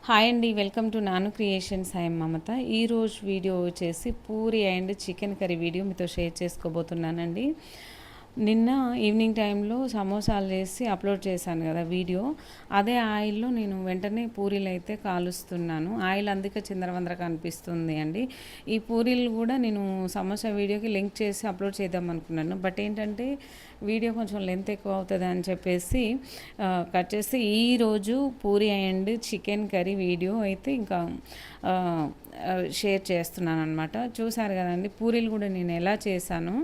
Hi అండి, welcome to నాను creations. I am మమత. ఈరోజు వీడియో వచ్చేసి puri and chicken curry video మీతో షేర్ చేసుకోబోతున్నానండి. నిన్న ఈవినింగ్ టైంలో సమోసాలు చేసి అప్లోడ్ చేశాను కదా వీడియో. అదే ఆయిల్లో నేను వెంటనే పూరీలు అయితే కాలుస్తున్నాను. ఆయిల్ అందుకే చిందరవందర కనిపిస్తుంది అండి. ఈ పూరీలు కూడా నేను సమోసా వీడియోకి లింక్ చేసి అప్లోడ్ చేద్దాం అనుకున్నాను. బట్ ఏంటంటే వీడియో కొంచెం లెంత్ ఎక్కువ అవుతుంది అని చెప్పేసి కట్ చేసి ఈరోజు puri and chicken curry video అయితే ఇంకా షేర్ చేస్తున్నాను అనమాట. చూసారు కదండి, పూరీలు కూడా నేను ఎలా చేశాను,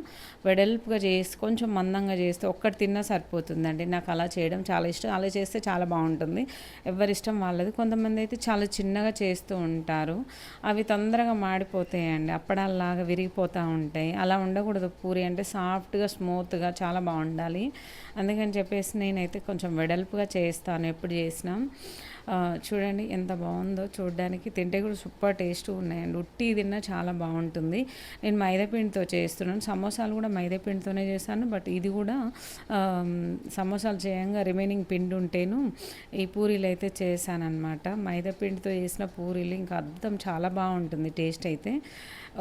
వెడల్పుగా చేసి కొంచెం మందంగా చేస్తే ఒక్కటి తిన్నా సరిపోతుందండి. నాకు అలా చేయడం చాలా ఇష్టం. అలా చేస్తే చాలా బాగుంటుంది. ఎవరిష్టం వాళ్ళది. కొంతమంది అయితే చాలా చిన్నగా చేస్తూ ఉంటారు. అవి తొందరగా మాడిపోతాయండి, అప్పడాల్లాగా విరిగిపోతూ ఉంటాయి. అలా ఉండకూడదు. పూరి అంటే సాఫ్ట్గా స్మూత్గా చాలా బాగుండాలి. అందుకని చెప్పేసి నేనైతే కొంచెం వెడల్పుగా చేస్తాను ఎప్పుడు చేసినా. చూడండి ఎంత బాగుందో చూడడానికి. తింటే కూడా సూపర్ టేస్ట్ ఉన్నాయండి. ఉట్టి తిన్నా చాలా బాగుంటుంది. నేను మైదాపిండితో చేస్తున్నాను. సమోసాలు కూడా మైదాపిండితోనే చేశాను. బట్ ఇది కూడా సమోసాలు చేయంగా రిమైనింగ్ పిండి ఉంటేను ఈ పూరీలు అయితే చేశాను అనమాట. మైదాపిండితో చేసిన పూరీలు ఇంకా అద్భుతం, చాలా బాగుంటుంది టేస్ట్ అయితే.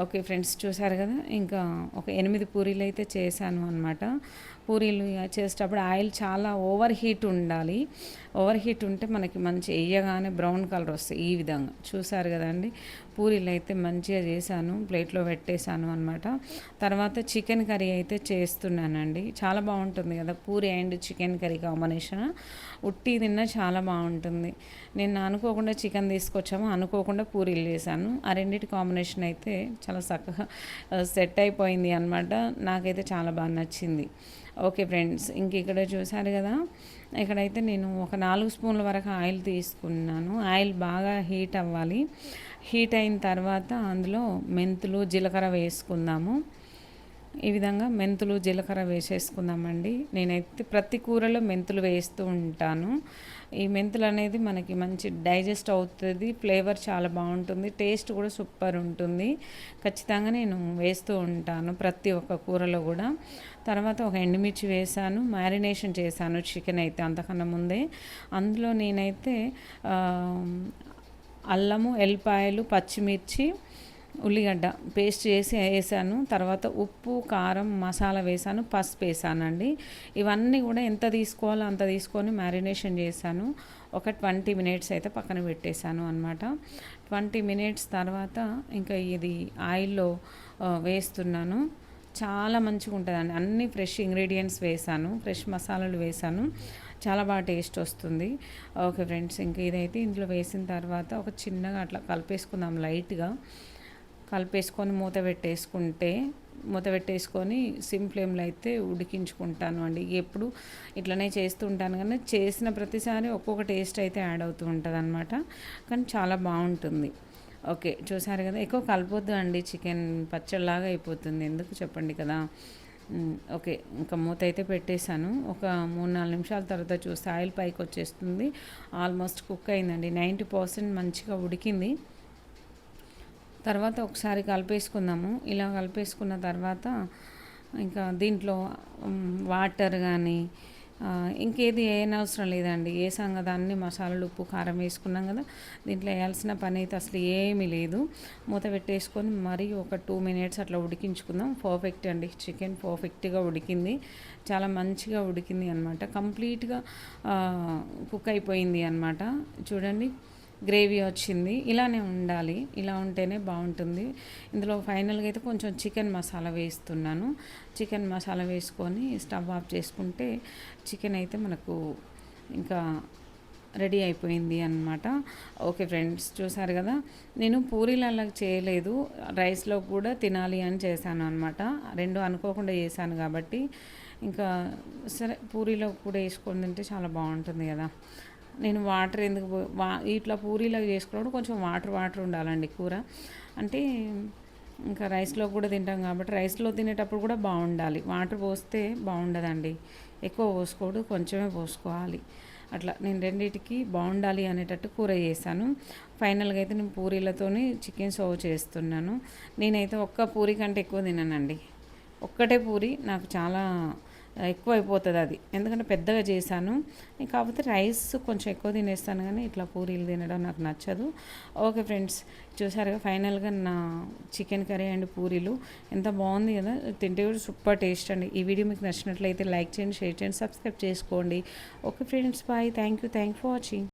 ఓకే ఫ్రెండ్స్, చూసారు కదా, ఇంకా ఒక 8 పూరీలు అయితే చేశాను అనమాట. పూరీలు చేసేటప్పుడు ఆయిల్ చాలా ఓవర్ హీట్ ఉండాలి. ఓవర్ హీట్ ఉంటే మనకి మంచి వేయగానే బ్రౌన్ కలర్ వస్తాయి. ఈ విధంగా చూసారు కదండి. పూరీలు అయితే మంచిగా చేశాను, ప్లేట్లో పెట్టేశాను అనమాట. తర్వాత చికెన్ కర్రీ అయితే చేస్తున్నానండి. చాలా బాగుంటుంది కదా puri and chicken curry combination. ఉట్టి తిన్నా చాలా బాగుంటుంది. నేను అనుకోకుండా చికెన్ తీసుకొచ్చాము, అనుకోకుండా పూరీలు చేశాను. ఆ రెండింటి కాంబినేషన్ అయితే చాలా చక్కగా సెట్ అయిపోయింది అనమాట. నాకైతే చాలా బాగా నచ్చింది. ఓకే ఫ్రెండ్స్, ఇంక ఇక్కడ చూసారు కదా, ఇక్కడైతే నేను ఒక 4 స్పూన్ల వరకు ఆయిల్ తీసుకున్నాను. ఆయిల్ బాగా హీట్ అవ్వాలి. హీట్ అయిన తర్వాత అందులో మెంతులు, జీలకర్ర వేసుకుందాము. ఈ విధంగా మెంతులు, జీలకర్ర వేసేసుకుందామండి. నేనైతే ప్రతి కూరలో మెంతులు వేస్తూ ఉంటాను. ఈ మెంతులు అనేది మనకి మంచి డైజెస్ట్ అవుతుంది. ఫ్లేవర్ చాలా బాగుంటుంది. టేస్ట్ కూడా సూపర్ ఉంటుంది. ఖచ్చితంగా నేను వేస్తూ ఉంటాను ప్రతి ఒక్క కూరలో కూడా. తర్వాత ఒక ఎండుమిర్చి వేసాను. మ్యారినేషన్ చేశాను చికెన్ అయితే అంతకన్నా ముందే. అందులో నేనైతే అల్లము, ఎల్లిపాయలు, పచ్చిమిర్చి, ఉల్లిగడ్డ పేస్ట్ చేసి వేసాను. తర్వాత ఉప్పు, కారం, మసాలా వేసాను, పసుపు వేసానండి. ఇవన్నీ కూడా ఎంత తీసుకోవాలో అంత తీసుకొని మ్యారినేషన్ చేశాను. ఒక 20 మినిట్స్ అయితే పక్కన పెట్టేశాను అనమాట. 20 మినిట్స్ తర్వాత ఇంకా ఇది ఆయిల్లో వేస్తున్నాను. చాలా మంచిగా ఉంటుందండి. అన్ని ఫ్రెష్ ఇంగ్రీడియంట్స్ వేసాను, ఫ్రెష్ మసాలాలు వేసాను. చాలా బాగా టేస్ట్ వస్తుంది. ఓకే ఫ్రెండ్స్, ఇంకా ఇదైతే ఇందులో వేసిన తర్వాత ఒక చిన్నగా అట్లా కలిపేసుకుందాం. లైట్గా కలిపేసుకొని మూత పెట్టేసుకొని సిమ్ ఫ్లేమ్లో అయితే ఉడికించుకుంటాను అండి. ఎప్పుడు ఇట్లనే చేస్తూ ఉంటాను, కానీ చేసిన ప్రతిసారి ఒక్కొక్క టేస్ట్ అయితే యాడ్ అవుతూ ఉంటుంది అనమాట. కానీ చాలా బాగుంటుంది. ఓకే, చూసారు కదా, ఎక్కువ కలపొద్దు అండి. చికెన్ పచ్చడిలాగా అయిపోతుంది, ఎందుకు చెప్పండి కదా. ఓకే, ఇంకా మూత అయితే పెట్టేశాను. ఒక 3-4 నిమిషాల తర్వాత చూస్తే ఆయిల్ పైకి వచ్చేస్తుంది. ఆల్మోస్ట్ కుక్ అయిందండి. 90% మంచిగా ఉడికింది. తర్వాత ఒకసారి కలిపేసుకుందాము. ఇలా కలిపేసుకున్న తర్వాత ఇంకా దీంట్లో వాటర్ కానీ ఇంకేది వేయనవసరం లేదండి. వేసాం కదా, అన్ని మసాలాలు, ఉప్పు, కారం వేసుకున్నాం కదా. దీంట్లో వేయాల్సిన పని అయితే అసలు ఏమీ లేదు. మూత పెట్టేసుకొని మరి ఒక 2 మినిట్స్ అట్లా ఉడికించుకుందాం. పర్ఫెక్ట్ అండి, చికెన్ పర్ఫెక్ట్గా ఉడికింది. చాలా మంచిగా ఉడికింది అనమాట. కంప్లీట్గా కుక్ అయిపోయింది అనమాట. చూడండి, గ్రేవీ వచ్చింది. ఇలానే ఉండాలి, ఇలా ఉంటేనే బాగుంటుంది. ఇందులో ఫైనల్గా అయితే కొంచెం చికెన్ మసాలా వేస్తున్నాను. చికెన్ మసాలా వేసుకొని స్టవ్ ఆఫ్ చేసుకుంటే చికెన్ అయితే మనకు ఇంకా రెడీ అయిపోయింది అన్నమాట. ఓకే ఫ్రెండ్స్, చూసారు కదా, నేను పూరీలు అలా చేయలేదు, రైస్లో కూడా తినాలి అని చేశాను అనమాట. రెండు అనుకోకుండా చేశాను కాబట్టి ఇంకా సరే, పూరీలో కూడా వేసుకొని తింటే చాలా బాగుంటుంది కదా. నేను వాటర్ ఎందుకు ఇట్లా పూరీలాగా చేసుకున్నప్పుడు కొంచెం వాటర్ ఉండాలండి కూర. అంటే ఇంకా రైస్లో కూడా తింటాం కాబట్టి రైస్లో తినేటప్పుడు కూడా బాగుండాలి. వాటర్ పోస్తే బాగుండదండి. ఎక్కువ పోసుకోడు, కొంచెమే పోసుకోవాలి. అట్లా నేను రెండింటికి బాగుండాలి అనేటట్టు కూర చేశాను. ఫైనల్గా అయితే నేను పూరీలతోని చికెన్ సర్వ్ చేస్తున్నాను. నేనైతే ఒక్క పూరీ కంటే ఎక్కువ తిననండి. ఒక్కటే పూరి నాకు చాలా ఎక్కువ అయిపోతుంది అది, ఎందుకంటే పెద్దగా చేశాను. కాకపోతే రైస్ కొంచెం ఎక్కువ తినేస్తాను, కానీ ఇట్లా పూరీలు తినడం నాకు నచ్చదు. ఓకే ఫ్రెండ్స్, చూసారుగా ఫైనల్గా నా చికెన్ కర్రీ అండ్ పూరీలు ఎంత బాగుంది కదా, తింటే కూడా సూపర్ టేస్ట్ అండి. ఈ వీడియో మీకు నచ్చినట్లయితే లైక్ చేయండి, షేర్ చేయండి, సబ్స్క్రైబ్ చేసుకోండి. Okay friends, bye. Thank you for watching.